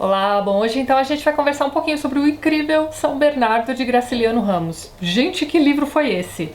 Olá, bom, hoje então a gente vai conversar um pouquinho sobre o incrível São Bernardo de Graciliano Ramos. Gente, que livro foi esse?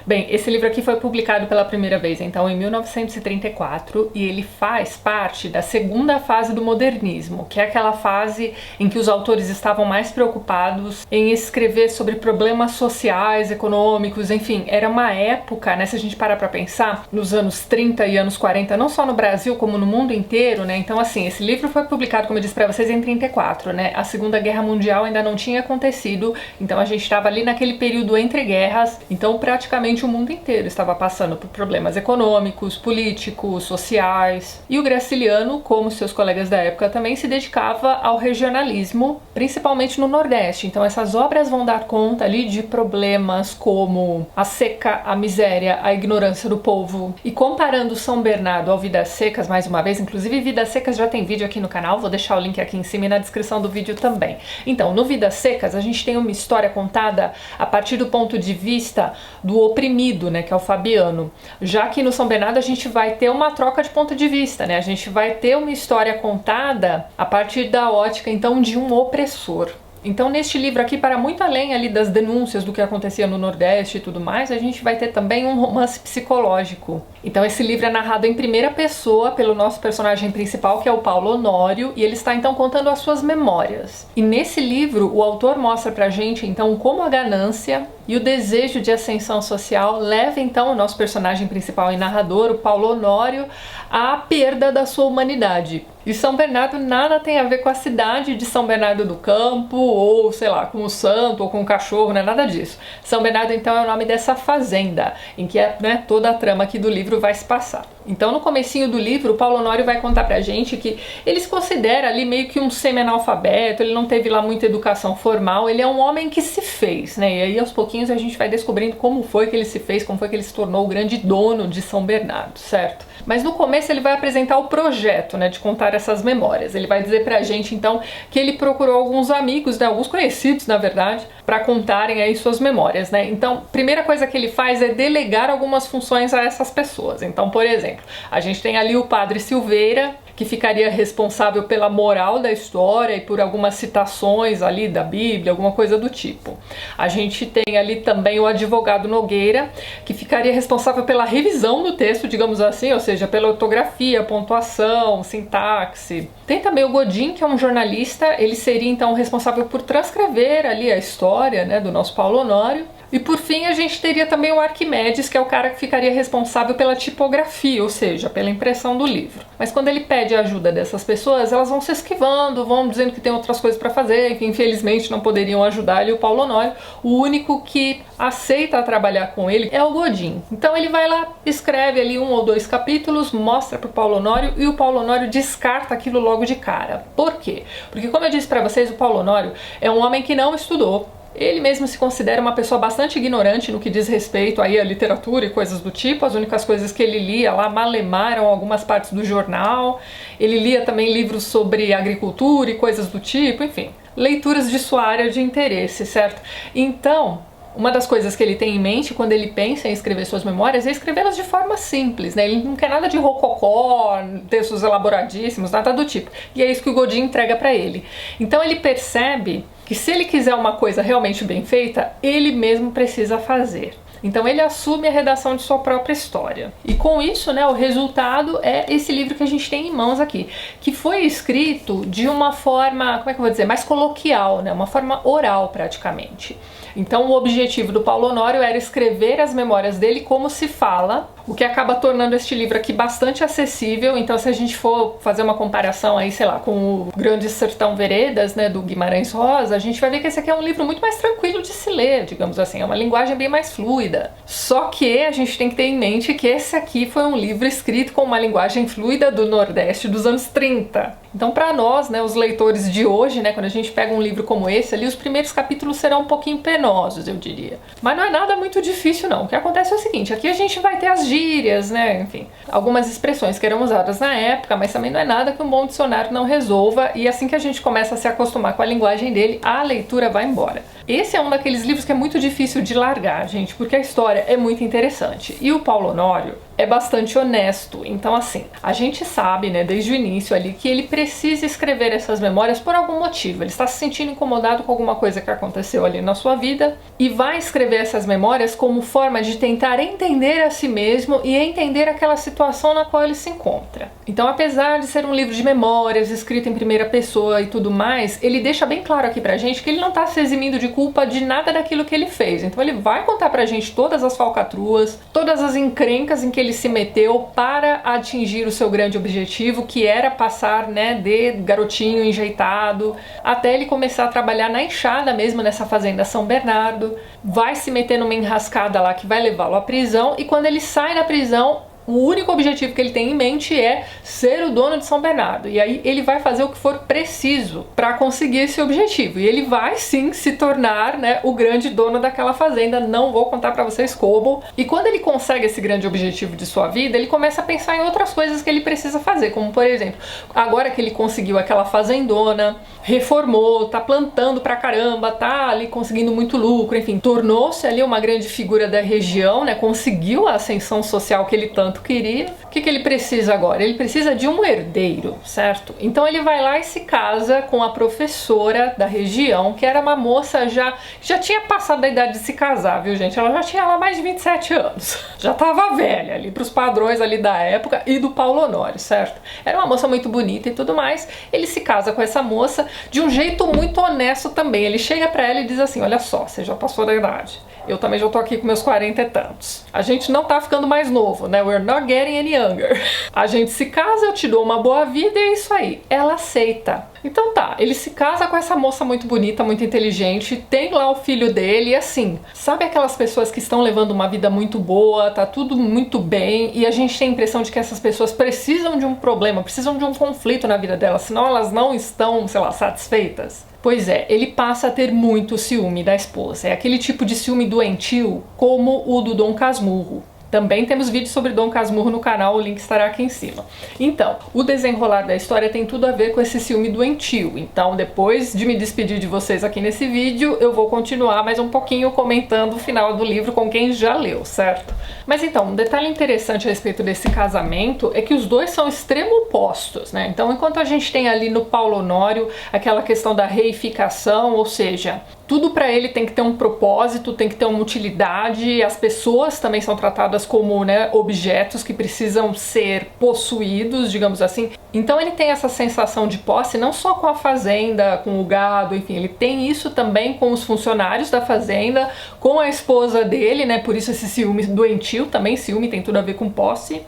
Bem, esse livro aqui foi publicado pela primeira vez, então, em 1934, e ele faz parte da segunda fase do modernismo, que é aquela fase em que os autores estavam mais preocupados em escrever sobre problemas sociais, econômicos, enfim, era uma época, né, se a gente parar pra pensar, nos anos 30 e anos 40, não só no Brasil, como no mundo inteiro, né, então, assim, esse livro foi publicado, como eu disse pra vocês, em 34, né, a Segunda Guerra Mundial ainda não tinha acontecido, então a gente estava ali naquele período entre guerras, então praticamente o mundo inteiro estava passando por problemas econômicos, políticos, sociais. E o Graciliano, como seus colegas da época, também se dedicava ao regionalismo, principalmente no Nordeste. Então essas obras vão dar conta ali de problemas como a seca, a miséria, a ignorância do povo. E comparando São Bernardo ao Vidas Secas, mais uma vez, inclusive Vidas Secas já tem vídeo aqui no canal, vou deixar o link aqui em cima e na descrição do vídeo também. Então, no Vidas Secas, a gente tem uma história contada a partir do ponto de vista do oprimido, né, que é o Fabiano. Já que no São Bernardo a gente vai ter uma troca de ponto de vista, né? A gente vai ter uma história contada a partir da ótica, então, de um opressor. Então, neste livro aqui, para muito além ali das denúncias do que acontecia no Nordeste e tudo mais, a gente vai ter também um romance psicológico. Então, esse livro é narrado em primeira pessoa pelo nosso personagem principal, que é o Paulo Honório, e ele está, então, contando as suas memórias. E nesse livro, o autor mostra pra gente, então, como a ganância e o desejo de ascensão social leva, então, o nosso personagem principal e narrador, o Paulo Honório, à perda da sua humanidade. E São Bernardo nada tem a ver com a cidade de São Bernardo do Campo, ou, sei lá, com o santo, ou com o cachorro, não é nada disso. São Bernardo, então, é o nome dessa fazenda, em que né, toda a trama aqui do livro vai se passar. Então, no comecinho do livro, o Paulo Honório vai contar pra gente que ele se considera ali meio que um semi-analfabeto, ele não teve lá muita educação formal, ele é um homem que se fez, né? E aí, aos pouquinhos, a gente vai descobrindo como foi que ele se fez, como foi que ele se tornou o grande dono de São Bernardo, certo? Mas no começo ele vai apresentar o projeto, né, de contar essas memórias. Ele vai dizer pra gente, então, que ele procurou alguns amigos, né, alguns conhecidos, na verdade, para contarem aí suas memórias, né? Então, primeira coisa que ele faz é delegar algumas funções a essas pessoas. Então, por exemplo, a gente tem ali o Padre Silveira, que ficaria responsável pela moral da história e por algumas citações ali da Bíblia, alguma coisa do tipo. A gente tem ali também o advogado Nogueira, que ficaria responsável pela revisão do texto, digamos assim, ou seja, pela ortografia, pontuação, sintaxe. Tem também o Godin, que é um jornalista, ele seria então responsável por transcrever ali a história, né, do nosso Paulo Honório. E por fim a gente teria também o Arquimedes, que é o cara que ficaria responsável pela tipografia, ou seja, pela impressão do livro. Mas quando ele pede a ajuda dessas pessoas, elas vão se esquivando, vão dizendo que tem outras coisas para fazer, que infelizmente não poderiam ajudar ele, o Paulo Honório. O único que aceita trabalhar com ele é o Godin. Então ele vai lá, escreve ali 1 ou 2 capítulos, mostra pro Paulo Honório e o Paulo Honório descarta aquilo logo de cara. Por quê? Porque, como eu disse para vocês, o Paulo Honório é um homem que não estudou. Ele mesmo se considera uma pessoa bastante ignorante no que diz respeito aí à literatura e coisas do tipo. As únicas coisas que ele lia lá malemaram algumas partes do jornal. Ele lia também livros sobre agricultura e coisas do tipo, enfim. Leituras de sua área de interesse, certo? Então, uma das coisas que ele tem em mente quando ele pensa em escrever suas memórias é escrevê-las de forma simples, né? Ele não quer nada de rococó, textos elaboradíssimos, nada do tipo. E é isso que o Godin entrega para ele. Então ele percebe que se ele quiser uma coisa realmente bem feita, ele mesmo precisa fazer. Então ele assume a redação de sua própria história. E com isso, né, o resultado é esse livro que a gente tem em mãos aqui, que foi escrito de uma forma, como é que eu vou dizer, mais coloquial, né, uma forma oral praticamente. Então o objetivo do Paulo Honório era escrever as memórias dele como se fala, o que acaba tornando este livro aqui bastante acessível. Então, se a gente for fazer uma comparação aí, sei lá, com o Grande Sertão Veredas, né, do Guimarães Rosa, a gente vai ver que esse aqui é um livro muito mais tranquilo de se ler, digamos assim, é uma linguagem bem mais fluida. Só que a gente tem que ter em mente que esse aqui foi um livro escrito com uma linguagem fluida do Nordeste dos anos 30. Então, para nós, né, os leitores de hoje, né, quando a gente pega um livro como esse ali, os primeiros capítulos serão um pouquinho penosos, eu diria. Mas não é nada muito difícil, não. O que acontece é o seguinte, aqui a gente vai ter as gírias, né, enfim, algumas expressões que eram usadas na época, mas também não é nada que um bom dicionário não resolva, e assim que a gente começa a se acostumar com a linguagem dele, a leitura vai embora. Esse é um daqueles livros que é muito difícil de largar, gente, porque a história é muito interessante. E o Paulo Honório é bastante honesto. Então assim, a gente sabe, né, desde o início ali, que ele precisa escrever essas memórias por algum motivo. Ele está se sentindo incomodado com alguma coisa que aconteceu ali na sua vida e vai escrever essas memórias como forma de tentar entender a si mesmo e entender aquela situação na qual ele se encontra. Então, apesar de ser um livro de memórias, escrito em primeira pessoa e tudo mais, ele deixa bem claro aqui pra gente que ele não tá se eximindo de culpa de nada daquilo que ele fez. Então ele vai contar pra gente todas as falcatruas, todas as encrencas em que ele se meteu para atingir o seu grande objetivo, que era passar, né, de garotinho enjeitado, até ele começar a trabalhar na enxada mesmo nessa fazenda São Bernardo, vai se meter numa enrascada lá que vai levá-lo à prisão, e quando ele sai da prisão, o único objetivo que ele tem em mente é ser o dono de São Bernardo. E aí ele vai fazer o que for preciso para conseguir esse objetivo. E ele vai sim se tornar, né, o grande dono daquela fazenda. Não vou contar para vocês como. E quando ele consegue esse grande objetivo de sua vida, ele começa a pensar em outras coisas que ele precisa fazer. Como, por exemplo, agora que ele conseguiu aquela fazendona, reformou, tá plantando pra caramba, tá ali conseguindo muito lucro, enfim, tornou-se ali uma grande figura da região, né, conseguiu a ascensão social que ele tanto queria. O que ele precisa agora? Ele precisa de um herdeiro, certo? Então ele vai lá e se casa com a professora da região, que era uma moça já tinha passado da idade de se casar, viu, gente? Ela já tinha lá mais de 27 anos. Já tava velha ali pros padrões ali da época e do Paulo Honório, certo? Era uma moça muito bonita e tudo mais. Ele se casa com essa moça de um jeito muito honesto também. Ele chega pra ela e diz assim: olha só, você já passou da idade. Eu também já tô aqui com meus 40 e tantos. A gente não tá ficando mais novo, né? We're not getting any younger. A gente se casa, eu te dou uma boa vida e é isso aí. Ela aceita. Então tá, ele se casa com essa moça muito bonita, muito inteligente, tem lá o filho dele e assim, sabe aquelas pessoas que estão levando uma vida muito boa, tá tudo muito bem e a gente tem a impressão de que essas pessoas precisam de um problema, precisam de um conflito na vida delas, senão elas não estão, sei lá, satisfeitas? Pois é, ele passa a ter muito ciúme da esposa. É aquele tipo de ciúme doentio, como o do Dom Casmurro. Também temos vídeo sobre Dom Casmurro no canal, o link estará aqui em cima. Então, o desenrolar da história tem tudo a ver com esse ciúme doentio. Então, depois de me despedir de vocês aqui nesse vídeo, eu vou continuar mais um pouquinho comentando o final do livro com quem já leu, certo? Mas então, um detalhe interessante a respeito desse casamento é que os dois são extremo opostos, né? Então, enquanto a gente tem ali no Paulo Honório aquela questão da reificação, ou seja, tudo para ele tem que ter um propósito, tem que ter uma utilidade, as pessoas também são tratadas como, né, objetos que precisam ser possuídos, digamos assim. Então ele tem essa sensação de posse não só com a fazenda, com o gado, enfim, ele tem isso também com os funcionários da fazenda, com a esposa dele, né, por isso esse ciúme doentio, também ciúme tem tudo a ver com posse.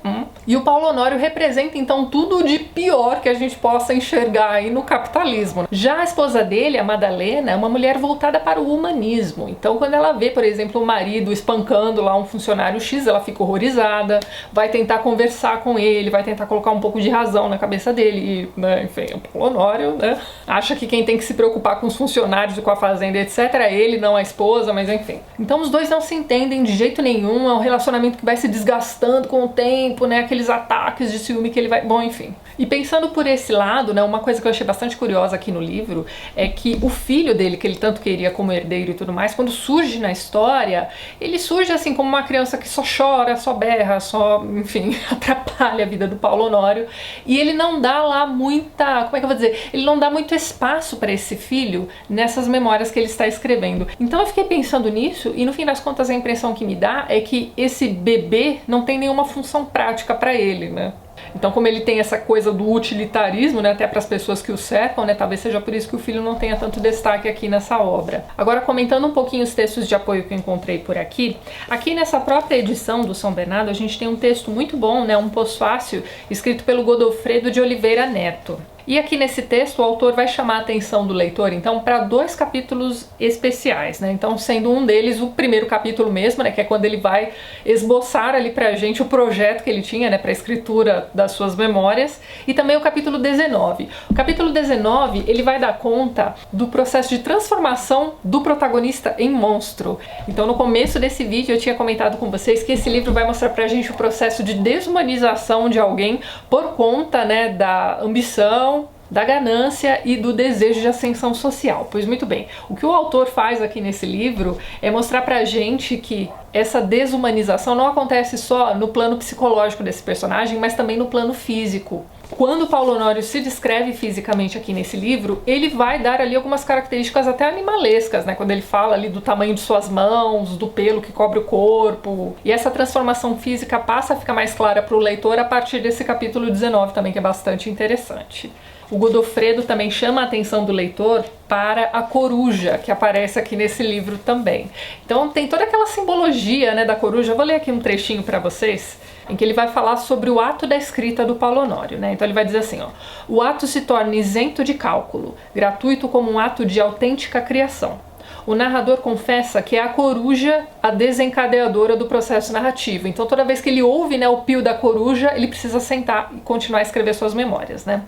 E o Paulo Honório representa então tudo de pior que a gente possa enxergar aí no capitalismo. Já a esposa dele, a Madalena, é uma mulher voltada para o humanismo. Então quando ela vê, por exemplo, o marido espancando lá um funcionário X, ela fica horrorizada, vai tentar conversar com ele, vai tentar colocar um pouco de razão na cabeça dele e, né, enfim, o Paulo Honório, né, acha que quem tem que se preocupar com os funcionários e com a fazenda, etc, é ele, não a esposa, mas enfim. Então os dois não se entendem de jeito nenhum, é um relacionamento que vai se desgastando com o tempo, né, aqueles ataques de ciúme que ele vai... Bom, enfim. E pensando por esse lado, né, uma coisa que eu achei bastante curiosa aqui no livro é que o filho dele, que ele tanto queria como herdeiro e tudo mais, quando surge na história, ele surge assim como uma criança que só chora, só berra, só, enfim, atrapalha a vida do Paulo Honório, e ele não dá lá muita, como é que eu vou dizer, ele não dá muito espaço para esse filho nessas memórias que ele está escrevendo. Então eu fiquei pensando nisso e no fim das contas a impressão que me dá é que esse bebê não tem nenhuma função prática para ele, né? Então, como ele tem essa coisa do utilitarismo, né, até para as pessoas que o cercam, né, talvez seja por isso que o filho não tenha tanto destaque aqui nessa obra. Agora, comentando um pouquinho os textos de apoio que eu encontrei por aqui, aqui nessa própria edição do São Bernardo, a gente tem um texto muito bom, né, um pós-fácil, escrito pelo Godofredo de Oliveira Neto. E aqui nesse texto o autor vai chamar a atenção do leitor, então, para 2 capítulos especiais, né? Então, sendo um deles o primeiro capítulo mesmo, né? Que é quando ele vai esboçar ali pra gente o projeto que ele tinha, né? Pra escritura das suas memórias. E também o capítulo 19. O capítulo 19, ele vai dar conta do processo de transformação do protagonista em monstro. Então, no começo desse vídeo eu tinha comentado com vocês que esse livro vai mostrar pra gente o processo de desumanização de alguém por conta, né, da ambição, da ganância e do desejo de ascensão social. Pois muito bem, o que o autor faz aqui nesse livro é mostrar pra gente que essa desumanização não acontece só no plano psicológico desse personagem, mas também no plano físico. Quando Paulo Honório se descreve fisicamente aqui nesse livro, ele vai dar ali algumas características até animalescas, né? Quando ele fala ali do tamanho de suas mãos, do pelo que cobre o corpo. E essa transformação física passa a ficar mais clara para o leitor a partir desse capítulo 19 também, que é bastante interessante. O Godofredo também chama a atenção do leitor para a coruja, que aparece aqui nesse livro também. Então tem toda aquela simbologia, né, da coruja. Eu vou ler aqui um trechinho para vocês, em que ele vai falar sobre o ato da escrita do Paulo Honório, né? Então ele vai dizer assim, ó: o ato se torna isento de cálculo, gratuito como um ato de autêntica criação. O narrador confessa que é a coruja a desencadeadora do processo narrativo. Então toda vez que ele ouve, né, o pio da coruja, ele precisa sentar e continuar a escrever suas memórias, né?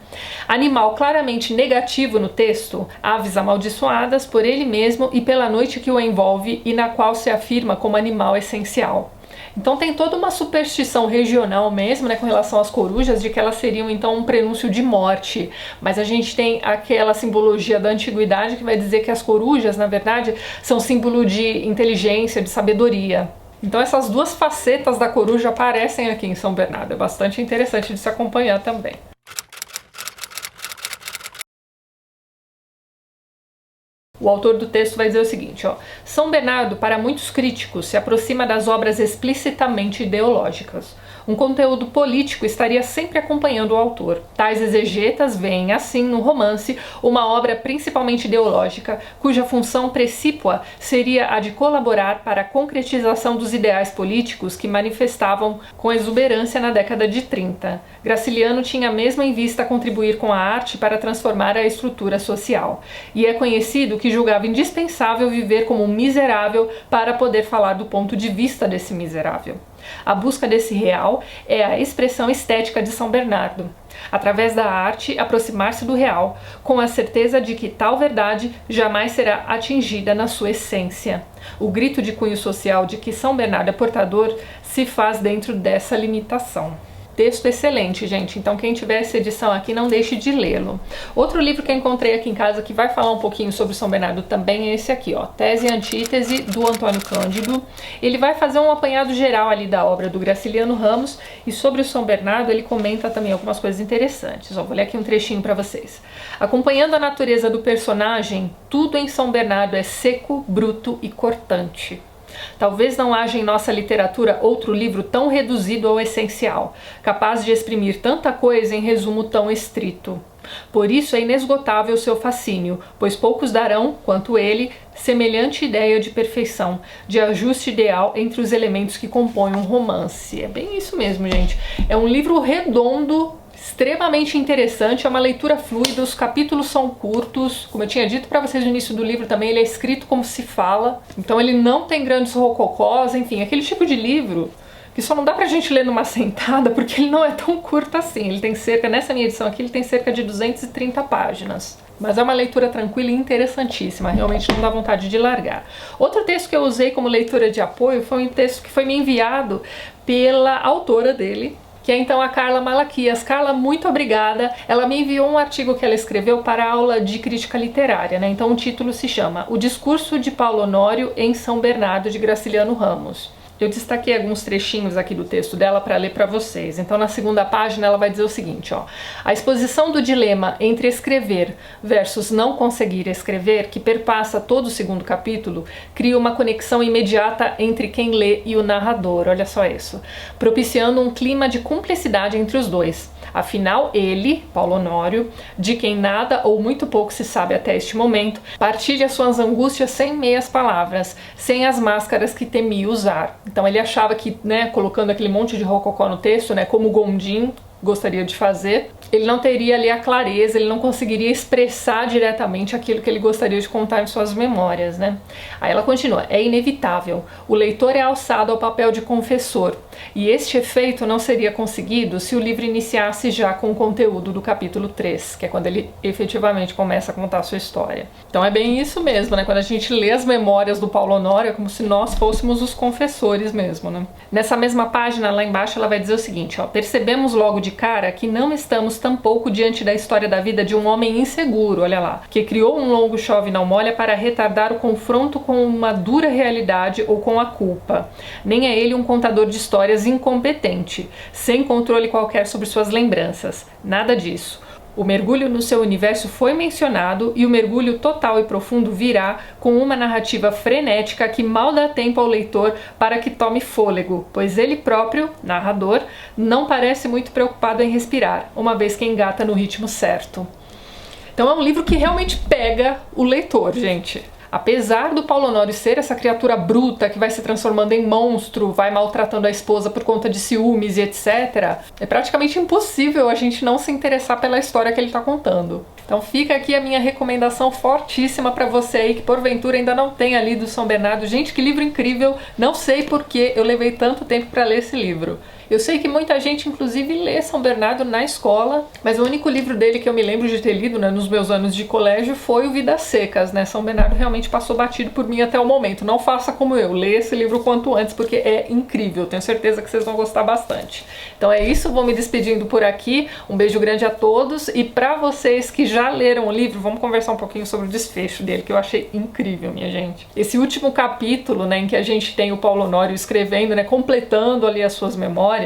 Animal claramente negativo no texto, aves amaldiçoadas por ele mesmo e pela noite que o envolve e na qual se afirma como animal essencial. Então tem toda uma superstição regional mesmo, né, com relação às corujas, de que elas seriam então um prenúncio de morte. Mas a gente tem aquela simbologia da antiguidade que vai dizer que as corujas, na verdade, são símbolo de inteligência, de sabedoria. Então essas duas facetas da coruja aparecem aqui em São Bernardo. É bastante interessante de se acompanhar também. O autor do texto vai dizer o seguinte, ó: São Bernardo, para muitos críticos, se aproxima das obras explicitamente ideológicas. Um conteúdo político estaria sempre acompanhando o autor. Tais exegetas veem, assim, no romance, uma obra principalmente ideológica, cuja função precípua seria a de colaborar para a concretização dos ideais políticos que manifestavam com exuberância na década de 30. Graciliano tinha mesmo em vista contribuir com a arte para transformar a estrutura social. E é conhecido que julgava indispensável viver como um miserável para poder falar do ponto de vista desse miserável. A busca desse real é a expressão estética de São Bernardo. Através da arte, aproximar-se do real, com a certeza de que tal verdade jamais será atingida na sua essência. O grito de cunho social de que São Bernardo é portador se faz dentro dessa limitação. Texto excelente, gente, então quem tiver essa edição aqui não deixe de lê-lo. Outro livro que eu encontrei aqui em casa que vai falar um pouquinho sobre São Bernardo também é esse aqui, ó, Tese e Antítese, do Antônio Cândido. Ele vai fazer um apanhado geral ali da obra do Graciliano Ramos e sobre o São Bernardo ele comenta também algumas coisas interessantes. Ó, vou ler aqui um trechinho para vocês. Acompanhando a natureza do personagem, tudo em São Bernardo é seco, bruto e cortante. Talvez não haja em nossa literatura outro livro tão reduzido ao essencial, capaz de exprimir tanta coisa em resumo tão estrito. Por isso é inesgotável o seu fascínio, pois poucos darão, quanto ele, semelhante ideia de perfeição, de ajuste ideal entre os elementos que compõem um romance. É bem isso mesmo, gente. É um livro redondo, extremamente interessante, é uma leitura fluida, os capítulos são curtos, como eu tinha dito para vocês no início do livro também, ele é escrito como se fala, então ele não tem grandes rococós, enfim, aquele tipo de livro que só não dá pra gente ler numa sentada, porque ele não é tão curto assim, ele tem cerca, nessa minha edição aqui, ele tem cerca de 230 páginas. Mas é uma leitura tranquila e interessantíssima, realmente não dá vontade de largar. Outro texto que eu usei como leitura de apoio foi um texto que foi me enviado pela autora dele, que é então a Carla Malaquias. Carla, muito obrigada. Ela me enviou um artigo que ela escreveu para a aula de crítica literária, né? Então o título se chama O Discurso de Paulo Honório em São Bernardo, de Graciliano Ramos. Eu destaquei alguns trechinhos aqui do texto dela para ler para vocês. Então na segunda página ela vai dizer o seguinte, ó: a exposição do dilema entre escrever versus não conseguir escrever, que perpassa todo o segundo capítulo, cria uma conexão imediata entre quem lê e o narrador, olha só isso, propiciando um clima de cumplicidade entre os dois. Afinal, ele, Paulo Honório, de quem nada ou muito pouco se sabe até este momento, partilha suas angústias sem meias palavras, sem as máscaras que temia usar. Então ele achava que, né, colocando aquele monte de rococó no texto, né, como Gondim gostaria de fazer, ele não teria ali a clareza, ele não conseguiria expressar diretamente aquilo que ele gostaria de contar em suas memórias, né? Aí ela continua: é inevitável, o leitor é alçado ao papel de confessor, e este efeito não seria conseguido se o livro iniciasse já com o conteúdo do capítulo 3, que é quando ele efetivamente começa a contar a sua história. Então é bem isso mesmo, né? Quando a gente lê as memórias do Paulo Honório, é como se nós fôssemos os confessores mesmo, né? Nessa mesma página, lá embaixo, ela vai dizer o seguinte, ó: percebemos logo de cara que não estamos esperamos tampouco diante da história da vida de um homem inseguro, olha lá, que criou um longo chove não molha para retardar o confronto com uma dura realidade ou com a culpa. Nem é ele um contador de histórias incompetente, sem controle qualquer sobre suas lembranças. Nada disso. O mergulho no seu universo foi mencionado e o mergulho total e profundo virá com uma narrativa frenética que mal dá tempo ao leitor para que tome fôlego, pois ele próprio, narrador, não parece muito preocupado em respirar, uma vez que engata no ritmo certo. Então é um livro que realmente pega o leitor, gente. Apesar do Paulo Honório ser essa criatura bruta que vai se transformando em monstro, vai maltratando a esposa por conta de ciúmes e etc., é praticamente impossível a gente não se interessar pela história que ele está contando. Então fica aqui a minha recomendação fortíssima para você aí que porventura ainda não tenha lido São Bernardo. Gente, que livro incrível! Não sei por que eu levei tanto tempo para ler esse livro. Eu sei que muita gente, inclusive, lê São Bernardo na escola, mas o único livro dele que eu me lembro de ter lido, né, nos meus anos de colégio foi o Vidas Secas, né? São Bernardo realmente passou batido por mim até o momento. Não faça como eu, leia esse livro quanto antes, porque é incrível. Tenho certeza que vocês vão gostar bastante. Então é isso, vou me despedindo por aqui. Um beijo grande a todos e para vocês que já leram o livro, vamos conversar um pouquinho sobre o desfecho dele, que eu achei incrível, minha gente. Esse último capítulo, né, em que a gente tem o Paulo Honório escrevendo, né, completando ali as suas memórias,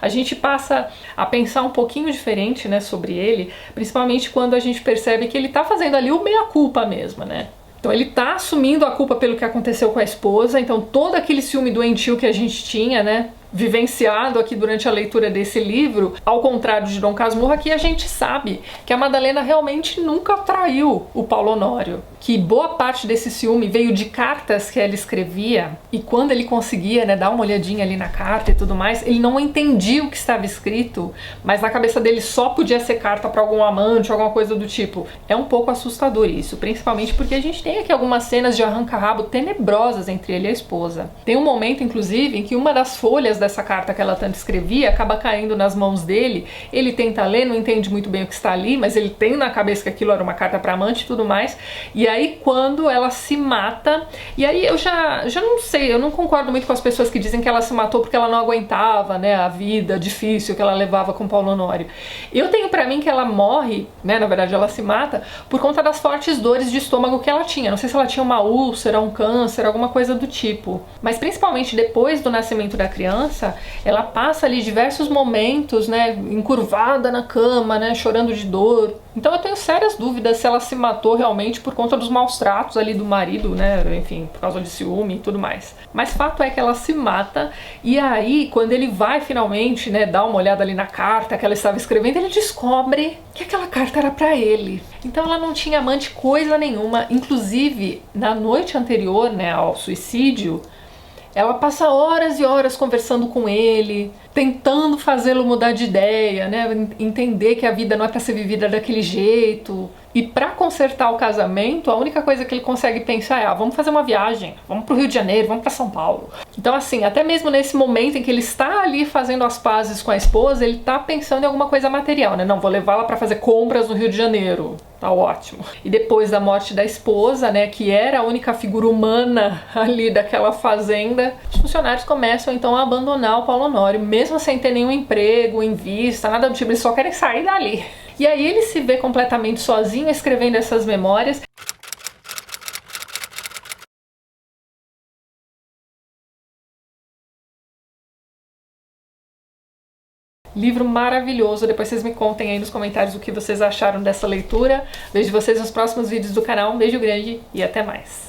a gente passa a pensar um pouquinho diferente, né, sobre ele, principalmente quando a gente percebe que ele tá fazendo ali o meia-culpa mesmo, né? Então ele tá assumindo a culpa pelo que aconteceu com a esposa, então todo aquele ciúme doentio que a gente tinha, né, vivenciado aqui durante a leitura desse livro, ao contrário de Dom Casmurro, aqui a gente sabe que a Madalena realmente nunca traiu o Paulo Honório, que boa parte desse ciúme veio de cartas que ela escrevia, e quando ele conseguia, né, dar uma olhadinha ali na carta e tudo mais, ele não entendia o que estava escrito, mas na cabeça dele só podia ser carta para algum amante, alguma coisa do tipo. É um pouco assustador isso, principalmente porque a gente tem aqui algumas cenas de arranca-rabo tenebrosas entre ele e a esposa. Tem um momento, inclusive, em que uma das folhas dessa carta que ela tanto escrevia acaba caindo nas mãos dele, ele tenta ler, não entende muito bem o que está ali, mas ele tem na cabeça que aquilo era uma carta para amante e tudo mais, e aí quando ela se mata, e aí eu já não sei, eu não concordo muito com as pessoas que dizem que ela se matou porque ela não aguentava, né, a vida difícil que ela levava com Paulo Honório. Eu tenho para mim que ela morre, né, na verdade ela se mata, por conta das fortes dores de estômago que ela tinha. Não sei se ela tinha uma úlcera, um câncer, alguma coisa do tipo, mas principalmente depois do nascimento da criança, ela passa ali diversos momentos, né, encurvada na cama, né, chorando de dor. Então eu tenho sérias dúvidas se ela se matou realmente por conta dos maus tratos ali do marido, né, enfim, por causa de ciúme e tudo mais. Mas fato é que ela se mata, e aí quando ele vai finalmente, né, dar uma olhada ali na carta que ela estava escrevendo, ele descobre que aquela carta era pra ele. Então ela não tinha amante coisa nenhuma, inclusive na noite anterior, né, ao suicídio, ela passa horas e horas conversando com ele, tentando fazê-lo mudar de ideia, né? Entender que a vida não é para ser vivida daquele jeito. E para consertar o casamento, a única coisa que ele consegue pensar é: vamos fazer uma viagem, vamos pro Rio de Janeiro, vamos para São Paulo. Então assim, até mesmo nesse momento em que ele está ali fazendo as pazes com a esposa, ele tá pensando em alguma coisa material, né? Não, vou levá-la para fazer compras no Rio de Janeiro. Tá ótimo. E depois da morte da esposa, né, que era a única figura humana ali daquela fazenda, os funcionários começam então a abandonar o Paulo Honório, mesmo sem ter nenhum emprego em vista, nada do tipo, eles só querem sair dali. E aí ele se vê completamente sozinho escrevendo essas memórias. Livro maravilhoso, depois vocês me contem aí nos comentários o que vocês acharam dessa leitura. Vejo vocês nos próximos vídeos do canal, um beijo grande e até mais!